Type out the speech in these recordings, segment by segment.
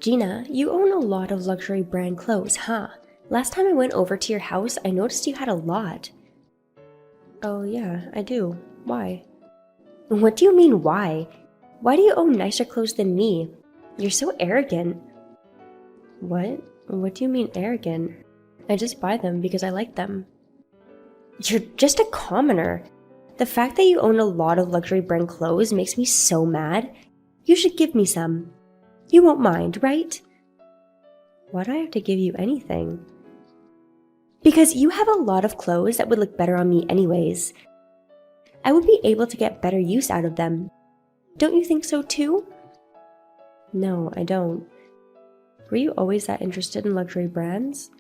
Gina, you own a lot of luxury brand clothes, huh? Last time I went over to your house, I noticed you had a lot. Oh yeah, I do. Why? What do you mean, why? Why do you own nicer clothes than me? You're so arrogant. What? What do you mean arrogant? I just buy them because I like them. You're just a commoner. The fact that you own a lot of luxury brand clothes makes me so mad. You should give me some. You won't mind, right? Why do I have to give you anything? Because you have a lot of clothes that would look better on me anyways. I would be able to get better use out of them. Don't you think so too? No, I don't. Were you always that interested in luxury brands?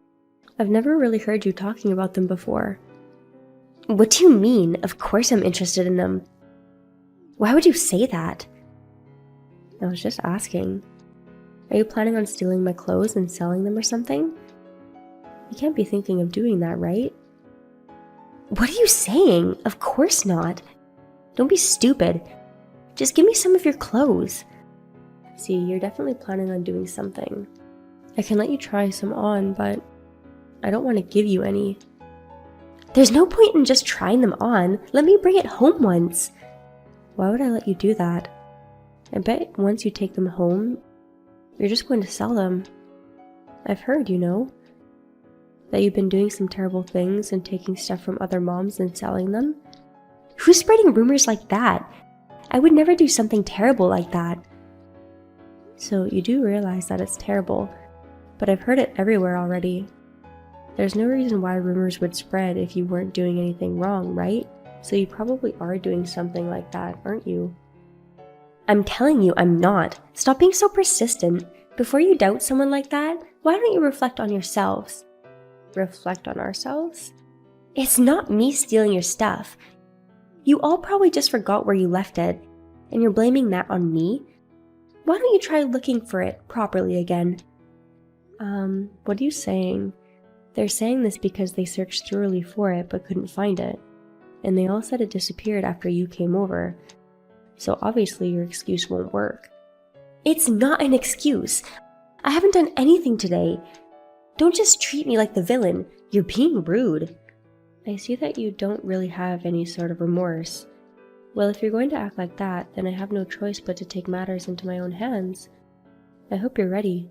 I've never really heard you talking about them before. What do you mean? Of course I'm interested in them. Why would you say that? I was just asking. Are you planning on stealing my clothes and selling them or something? You can't be thinking of doing that, right? What are you saying? Of course not. Don't be stupid. Just give me some of your clothes. See, you're definitely planning on doing something. I can let you try some on, but I don't want to give you any. There's no point in just trying them on. Let me bring it home once. Why would I let you do that? I bet once you take them home, you're just going to sell them. I've heard, that you've been doing some terrible things and taking stuff from other moms and selling them. Who's spreading rumors like that? I would never do something terrible like that. So you do realize that it's terrible, but I've heard it everywhere already. There's no reason why rumors would spread if you weren't doing anything wrong, right? So you probably are doing something like that, aren't you? I'm telling you, I'm not. Stop being so persistent. Before you doubt someone like that, why don't you reflect on yourselves? Reflect on ourselves? It's not me stealing your stuff. You all probably just forgot where you left it, and you're blaming that on me? Why don't you try looking for it properly again? What are you saying? They're saying this because they searched thoroughly for it but couldn't find it, and they all said it disappeared after you came over. So obviously your excuse won't work. It's not an excuse. I haven't done anything today. Don't just treat me like the villain. You're being rude. I see that you don't really have any sort of remorse. Well, if you're going to act like that, then I have no choice but to take matters into my own hands. I hope you're ready.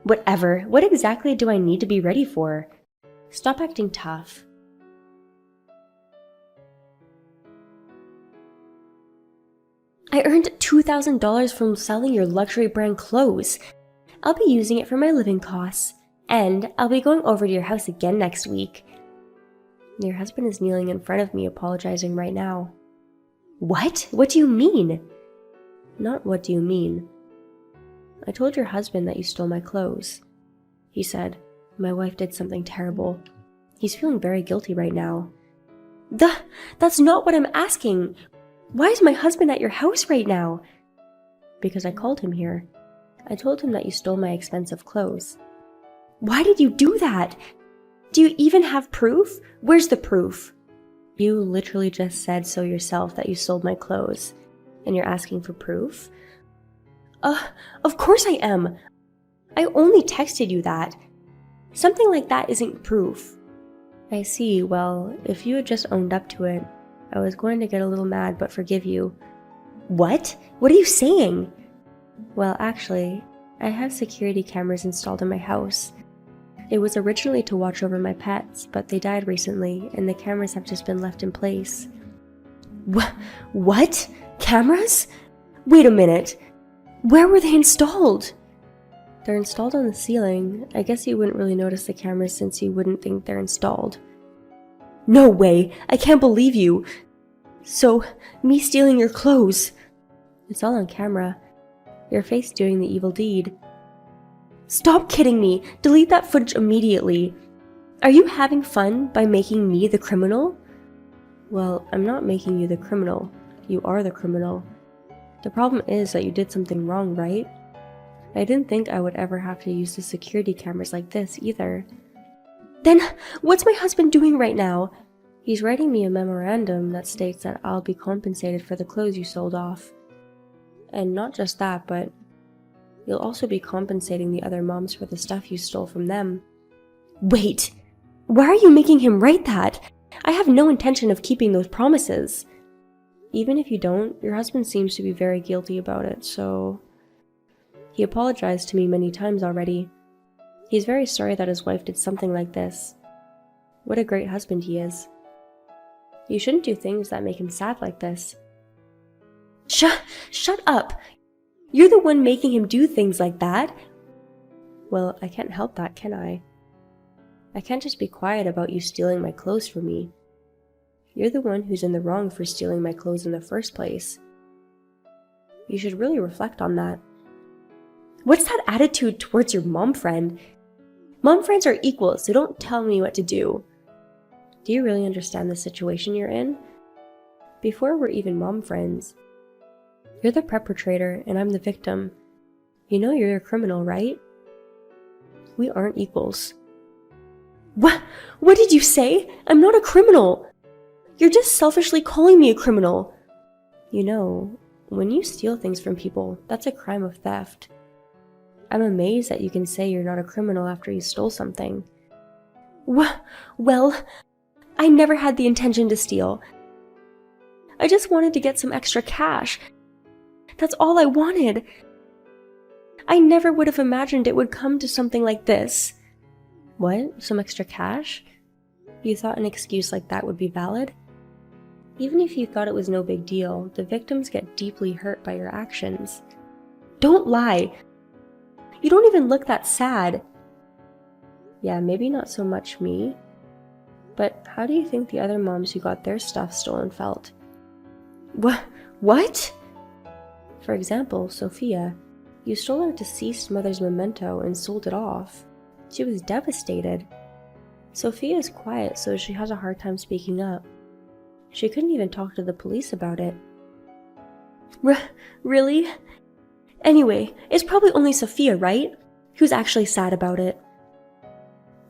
Whatever. What exactly do I need to be ready for? Stop acting tough. I earned $2,000 from selling your luxury brand clothes. I'll be using it for my living costs. And I'll be going over to your house again next week. Your husband is kneeling in front of me apologizing right now. What? What do you mean? Not what do you mean. I told your husband that you stole my clothes. He said, my wife did something terrible. He's feeling very guilty right now. That's not what I'm asking. Why is my husband at your house right now? Because I called him here. I told him that you stole my expensive clothes. Why did you do that? Do you even have proof? Where's the proof? You literally just said so yourself that you stole my clothes, and you're asking for proof? Of course I am. I only texted you that. Something like that isn't proof. I see. Well, if you had just owned up to it, I was going to get a little mad but forgive you. What? What are you saying? Well, actually, I have security cameras installed in my house. It was originally to watch over my pets, but they died recently, and the cameras have just been left in place. What? Cameras? Wait a minute. Where were they installed? They're installed on the ceiling. I guess you wouldn't really notice the cameras since you wouldn't think they're installed. No way! I can't believe you! So, me stealing your clothes. It's all on camera. Your face doing the evil deed. Stop kidding me! Delete that footage immediately! Are you having fun by making me the criminal? Well, I'm not making you the criminal. You are the criminal. The problem is that you did something wrong, right? I didn't think I would ever have to use the security cameras like this either. Then, what's my husband doing right now? He's writing me a memorandum that states that I'll be compensated for the clothes you sold off. And not just that, but You'll also be compensating the other moms for the stuff you stole from them. Wait! Why are you making him write that? I have no intention of keeping those promises. Even if you don't, your husband seems to be very guilty about it, so... He apologized to me many times already. He's very sorry that his wife did something like this. What a great husband he is. You shouldn't do things that make him sad like this. Shut up! You're the one making him do things like that. Well, I can't help that, can I? I can't just be quiet about you stealing my clothes from me. You're the one who's in the wrong for stealing my clothes in the first place. You should really reflect on that. What's that attitude towards your mom friend? Mom friends are equal, so don't tell me what to do. Do you really understand the situation you're in? Before we're even mom friends, you're the perpetrator and I'm the victim. You know you're a criminal, right? We aren't equals. What? What did you say? I'm not a criminal. You're just selfishly calling me a criminal. You know, when you steal things from people, that's a crime of theft. I'm amazed that you can say you're not a criminal after you stole something. Well, I never had the intention to steal. I just wanted to get some extra cash. That's all I wanted. I never would have imagined it would come to something like this. What? Some extra cash? You thought an excuse like that would be valid? Even if you thought it was no big deal, the victims get deeply hurt by your actions. Don't lie! You don't even look that sad. Yeah, maybe not so much me. But how do you think the other moms who got their stuff stolen felt? What? For example, Sophia. You stole her deceased mother's memento and sold it off. She was devastated. Sophia is quiet, so she has a hard time speaking up. She couldn't even talk to the police about it. Really? Anyway, it's probably only Sophia, right? Who's actually sad about it.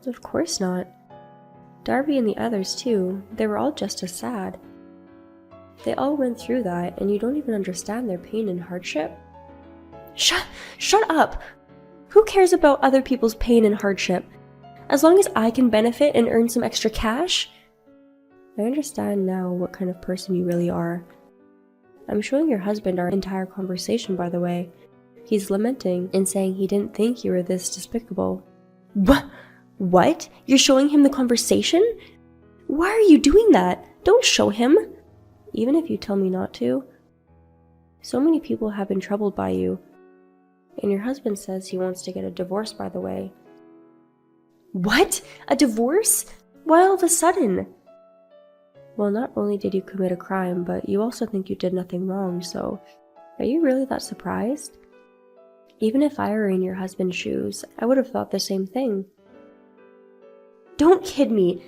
Of course not. Darby and the others too, they were all just as sad. They all went through that, and you don't even understand their pain and hardship? Shut up! Who cares about other people's pain and hardship? As long as I can benefit and earn some extra cash? I understand now what kind of person you really are. I'm showing your husband our entire conversation, by the way. He's lamenting and saying he didn't think you were this despicable. What? You're showing him the conversation? Why are you doing that? Don't show him. Even if you tell me not to. So many people have been troubled by you. And your husband says he wants to get a divorce, by the way. What? A divorce? Why all of a sudden? Well, not only did you commit a crime, but you also think you did nothing wrong, so are you really that surprised? Even if I were in your husband's shoes, I would have thought the same thing. Don't kid me.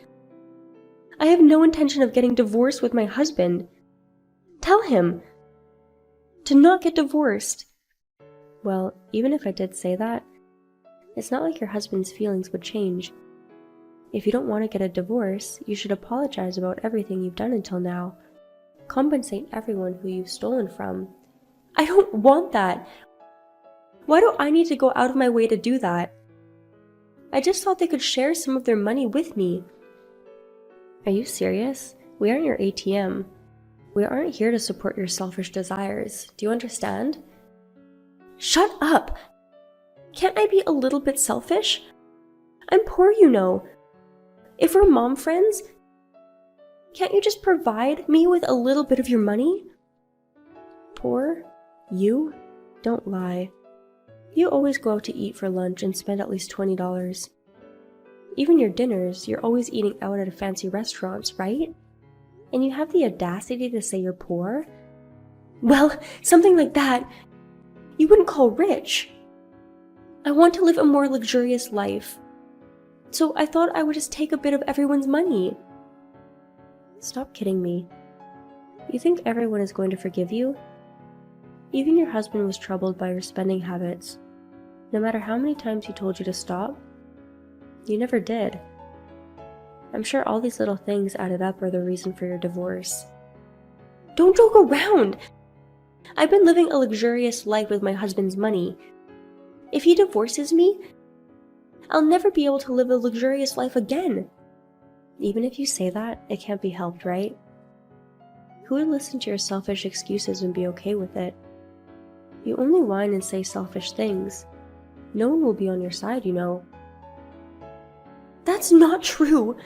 I have no intention of getting divorced with my husband. Tell him to not get divorced. Well, even if I did say that, it's not like your husband's feelings would change. If you don't want to get a divorce, you should apologize about everything you've done until now. Compensate everyone who you've stolen from. I don't want that. Why do I need to go out of my way to do that? I just thought they could share some of their money with me. Are you serious? We aren't your ATM. We aren't here to support your selfish desires. Do you understand? Shut up! Can't I be a little bit selfish? I'm poor, you know. If we're mom friends, can't you just provide me with a little bit of your money? Poor? You? Don't lie. You always go out to eat for lunch and spend at least $20. Even your dinners, you're always eating out at fancy restaurants, right? And you have the audacity to say you're poor? Well, something like that you wouldn't call rich. I want to live a more luxurious life. So I thought I would just take a bit of everyone's money. Stop kidding me. You think everyone is going to forgive you? Even your husband was troubled by your spending habits. No matter how many times he told you to stop, you never did. I'm sure all these little things added up are the reason for your divorce. Don't joke around! I've been living a luxurious life with my husband's money. If he divorces me, I'll never be able to live a luxurious life again. Even if you say that, it can't be helped, right? Who would listen to your selfish excuses and be okay with it? You only whine and say selfish things. No one will be on your side, you know. That's not true.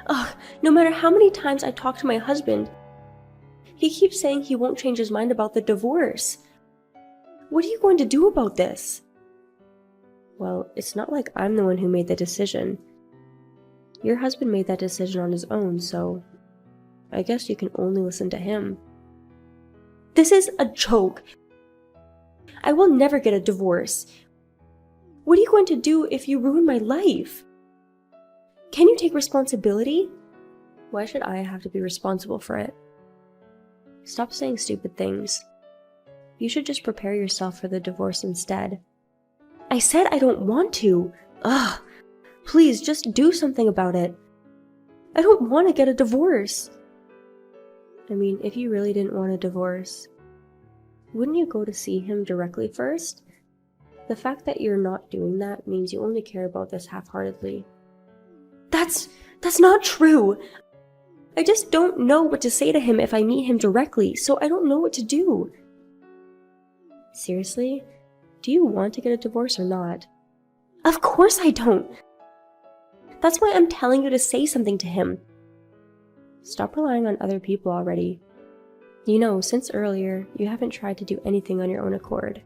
Ugh, no matter how many times I talk to my husband, he keeps saying he won't change his mind about the divorce. What are you going to do about this? Well, it's not like I'm the one who made the decision. Your husband made that decision on his own, so I guess you can only listen to him. This is a joke. I will never get a divorce. What are you going to do if you ruin my life? Can you take responsibility? Why should I have to be responsible for it? Stop saying stupid things. You should just prepare yourself for the divorce instead. I said I don't want to. Ugh. Please, just do something about it. I don't want to get a divorce. I mean, if you really didn't want a divorce, wouldn't you go to see him directly first? The fact that you're not doing that means you only care about this half-heartedly. That's not true. I just don't know what to say to him if I meet him directly, so I don't know what to do. Seriously? Do you want to get a divorce or not? Of course I don't. That's why I'm telling you to say something to him. Stop relying on other people already. You know, since earlier, you haven't tried to do anything on your own accord.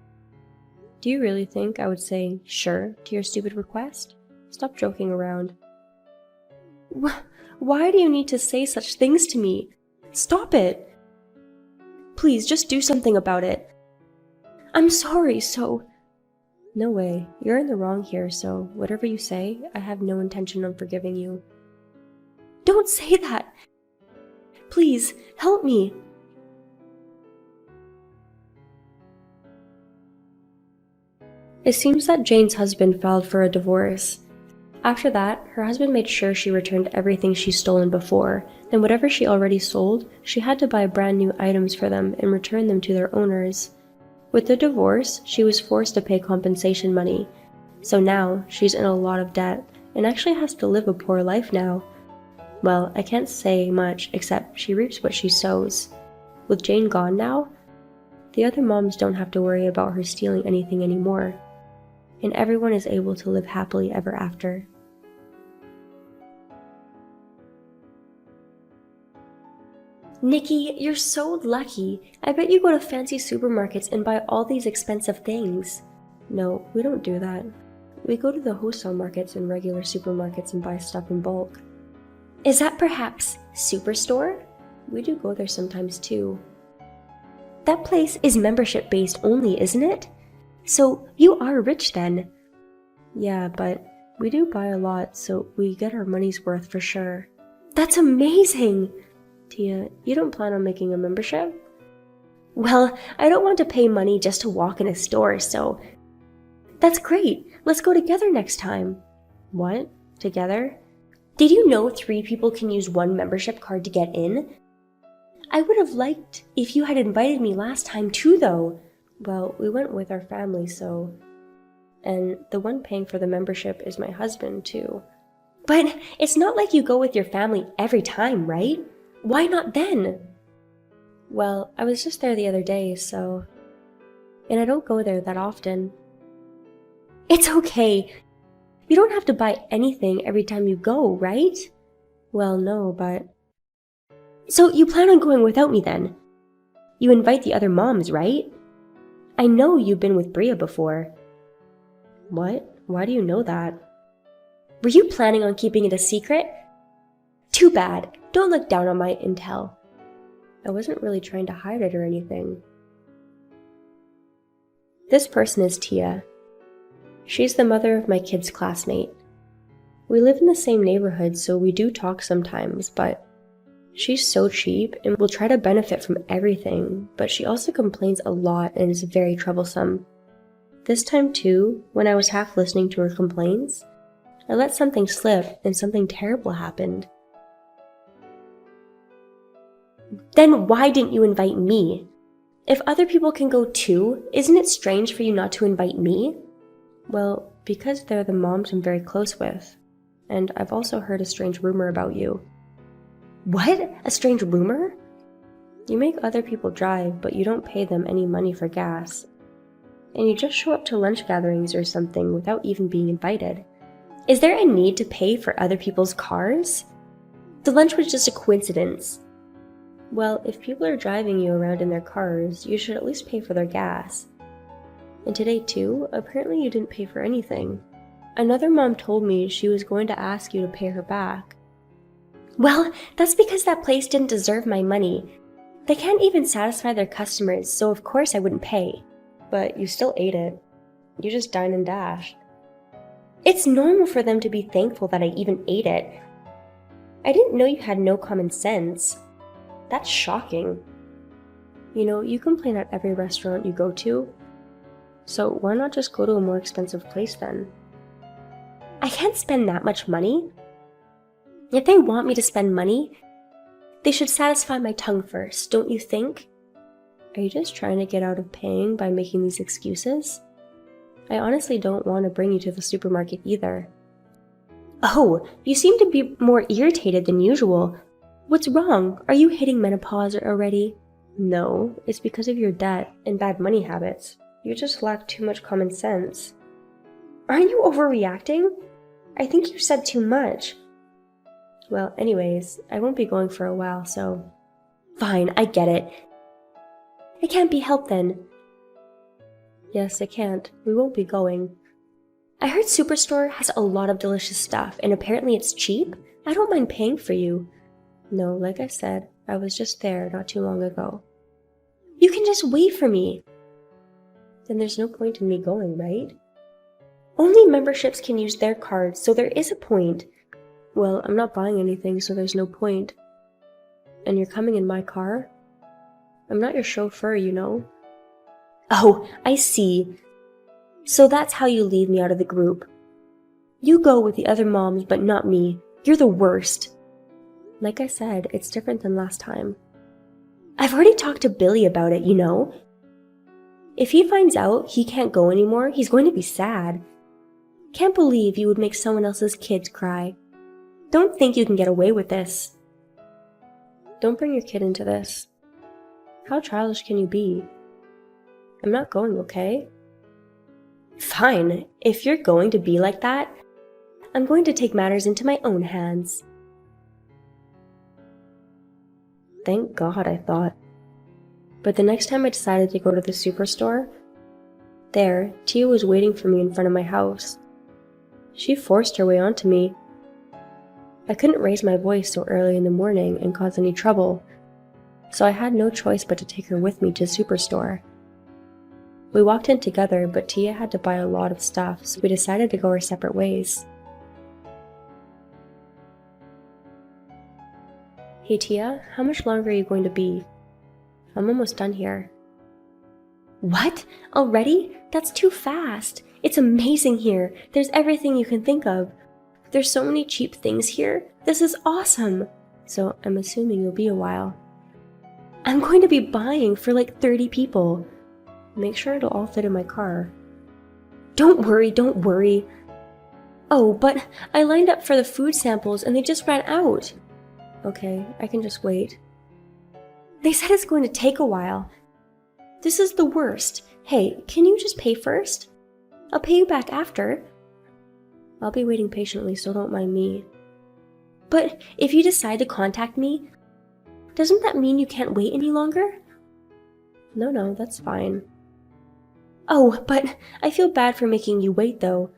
Do you really think I would say sure to your stupid request? Stop joking around. Why do you need to say such things to me? Stop it! Please, just do something about it. I'm sorry, so... No way, you're in the wrong here, so whatever you say, I have no intention of forgiving you. Don't say that! Please, help me! It seems that Jane's husband filed for a divorce. After that, her husband made sure she returned everything she's stolen before, and whatever she already sold, she had to buy brand new items for them and return them to their owners. With the divorce, she was forced to pay compensation money, so now she's in a lot of debt and actually has to live a poor life now. Well, I can't say much except she reaps what she sows. With Jane gone now, the other moms don't have to worry about her stealing anything anymore, and everyone is able to live happily ever after. Nikki, you're so lucky. I bet you go to fancy supermarkets and buy all these expensive things. No, we don't do that. We go to the wholesale markets and regular supermarkets and buy stuff in bulk. Is that perhaps Superstore? We do go there sometimes too. That place is membership based only, isn't it? So you are rich then. Yeah, but we do buy a lot, so we get our money's worth for sure. That's amazing! Tia, you don't plan on making a membership? Well, I don't want to pay money just to walk in a store, so... That's great! Let's go together next time. What? Together? Did you know 3 people can use 1 membership card to get in? I would have liked if you had invited me last time too, though. Well, we went with our family, so... And the one paying for the membership is my husband, too. But it's not like you go with your family every time, right? Why not then? Well, I was just there the other day, so... And I don't go there that often. It's okay. You don't have to buy anything every time you go, right? Well, no, but... So you plan on going without me then? You invite the other moms, right? I know you've been with Bria before. What? Why do you know that? Were you planning on keeping it a secret? Too bad. Don't look down on my intel. I wasn't really trying to hide it or anything. This person is Tia. She's the mother of my kid's classmate. We live in the same neighborhood, so we do talk sometimes, but she's so cheap and will try to benefit from everything, but she also complains a lot and is very troublesome. This time too, when I was half listening to her complaints, I let something slip and something terrible happened. Then why didn't you invite me? If other people can go too, isn't it strange for you not to invite me? Well, because they're the moms I'm very close with. And I've also heard a strange rumor about you. What? A strange rumor? You make other people drive, but you don't pay them any money for gas. And you just show up to lunch gatherings or something without even being invited. Is there a need to pay for other people's cars? The lunch was just a coincidence. Well, if people are driving you around in their cars, you should at least pay for their gas. And today too, apparently you didn't pay for anything. Another mom told me she was going to ask you to pay her back. Well, that's because that place didn't deserve my money. They can't even satisfy their customers, so of course I wouldn't pay. But you still ate it. You just dined and dashed. It's normal for them to be thankful that I even ate it. I didn't know you had no common sense. That's shocking. You know, you complain at every restaurant you go to. So why not just go to a more expensive place then? I can't spend that much money. If they want me to spend money, they should satisfy my tongue first, don't you think? Are you just trying to get out of paying by making these excuses? I honestly don't want to bring you to the supermarket either. Oh, you seem to be more irritated than usual. What's wrong? Are you hitting menopause already? No, it's because of your debt and bad money habits. You just lack too much common sense. Aren't you overreacting? I think you said too much. Well, anyways, I won't be going for a while, so... Fine, I get it. It can't be helped then. Yes, it can't. We won't be going. I heard Superstore has a lot of delicious stuff, and apparently it's cheap. I don't mind paying for you. No, like I said, I was just there not too long ago. You can just wait for me. Then there's no point in me going, right? Only memberships can use their cards, so there is a point. Well, I'm not buying anything, so there's no point. And you're coming in my car? I'm not your chauffeur, you know. Oh, I see. So that's how you leave me out of the group. You go with the other moms, but not me. You're the worst. Like I said, it's different than last time. I've already talked to Billy about it, you know. If he finds out he can't go anymore, he's going to be sad. Can't believe you would make someone else's kids cry. Don't think you can get away with this. Don't bring your kid into this. How childish can you be? I'm not going, okay? Fine, if you're going to be like that, I'm going to take matters into my own hands. Thank God, I thought. But the next time I decided to go to the superstore, there, Tia was waiting for me in front of my house. She forced her way onto me. I couldn't raise my voice so early in the morning and cause any trouble, so I had no choice but to take her with me to the superstore. We walked in together, but Tia had to buy a lot of stuff, so we decided to go our separate ways. Hey Tia, how much longer are you going to be? I'm almost done here. What? Already? That's too fast. It's amazing here. There's everything you can think of. There's so many cheap things here. This is awesome. So I'm assuming you'll be a while. I'm going to be buying for like 30 people. Make sure it'll all fit in my car. Don't worry, don't worry. Oh, but I lined up for the food samples and they just ran out. Okay, I can just wait. They said it's going to take a while. This is the worst. Hey, can you just pay first? I'll pay you back after. I'll be waiting patiently, so don't mind me. But if you decide to contact me, doesn't that mean you can't wait any longer? No, that's fine. Oh, but I feel bad for making you wait though.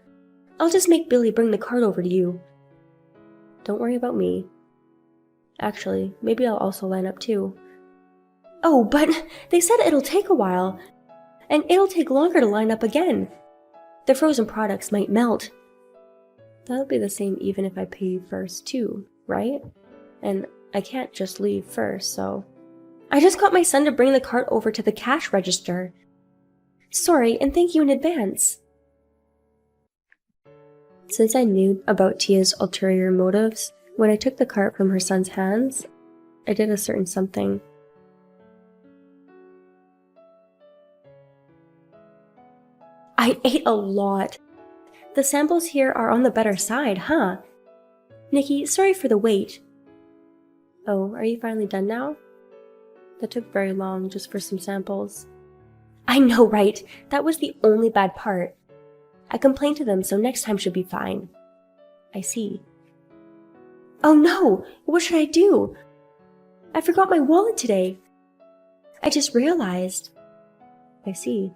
I'll just make Billy bring the card over to you. Don't worry about me. Actually, maybe I'll also line up too. Oh, but they said it'll take a while, and it'll take longer to line up again. The frozen products might melt. That'll be the same even if I pay you first too, right? And I can't just leave first, so... I just got my son to bring the cart over to the cash register. Sorry, and thank you in advance. Since I knew about Tia's ulterior motives, when I took the cart from her son's hands, I did a certain something. I ate a lot. The samples here are on the better side, huh? Nikki, sorry for the wait. Oh, are you finally done now? That took very long just for some samples. I know, right? That was the only bad part. I complained to them, so next time should be fine. I see. Oh no! What should I do? I forgot my wallet today. I just realized. I see.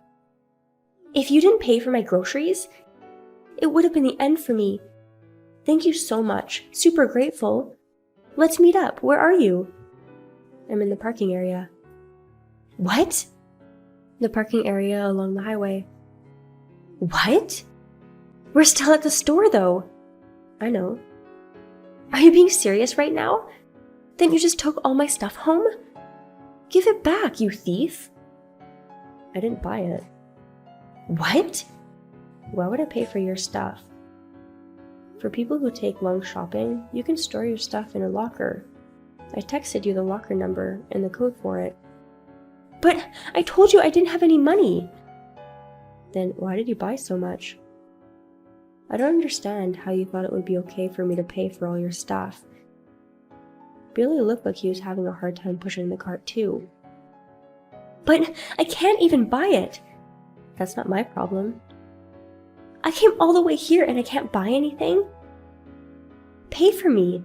If you didn't pay for my groceries, it would have been the end for me. Thank you so much. Super grateful. Let's meet up. Where are you? I'm in the parking area. What? The parking area along the highway. What? We're still at the store though. I know. Are you being serious right now? Then you just took all my stuff home? Give it back, you thief. I didn't buy it. What? Why would I pay for your stuff? For people who take long shopping, you can store your stuff in a locker. I texted you the locker number and the code for it. But I told you I didn't have any money. Then why did you buy so much? I don't understand how you thought it would be okay for me to pay for all your stuff. Billy looked like he was having a hard time pushing the cart too. But I can't even buy it. That's not my problem. I came all the way here and I can't buy anything? Pay for me.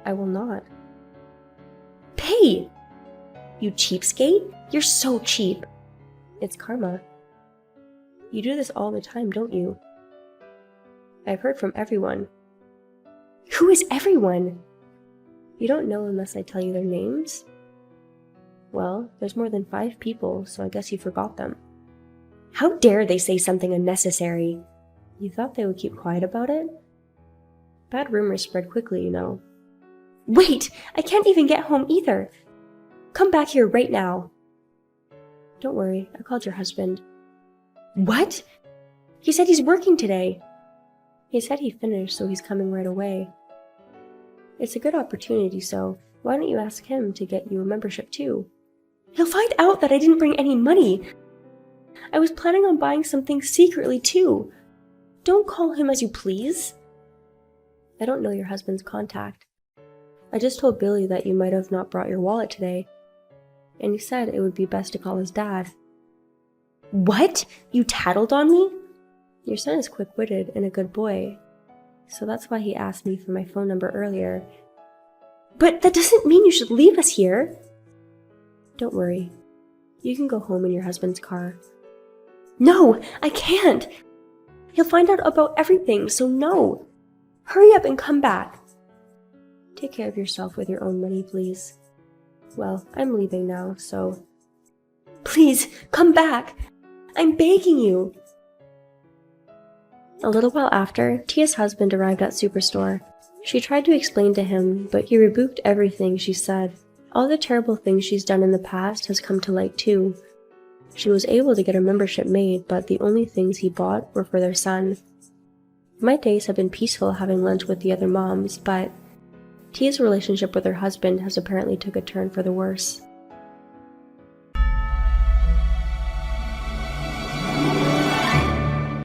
I will not. Pay! You cheapskate? You're so cheap. It's karma. You do this all the time, don't you? I've heard from everyone. Who is everyone? You don't know unless I tell you their names? Well, there's more than 5 people, so I guess you forgot them. How dare they say something unnecessary? You thought they would keep quiet about it? Bad rumors spread quickly, you know. Wait! I can't even get home either! Come back here right now! Don't worry, I called your husband. What? He said he's working today. He said he finished, so he's coming right away. It's a good opportunity, so why don't you ask him to get you a membership too? He'll find out that I didn't bring any money. I was planning on buying something secretly too. Don't call him as you please. I don't know your husband's contact. I just told Billy that you might have not brought your wallet today, and he said it would be best to call his dad. What? You tattled on me? Your son is quick-witted and a good boy, so that's why he asked me for my phone number earlier. But that doesn't mean you should leave us here. Don't worry. You can go home in your husband's car. No, I can't. He'll find out about everything, so no. Hurry up and come back. Take care of yourself with your own money, please. Well, I'm leaving now, so... Please, come back. I'm begging you. A little while after, Tia's husband arrived at Superstore. She tried to explain to him, but he rebuked everything she said. All the terrible things she's done in the past has come to light too. She was able to get a membership made, but the only things he bought were for their son. My days have been peaceful having lunch with the other moms, but Tia's relationship with her husband has apparently took a turn for the worse.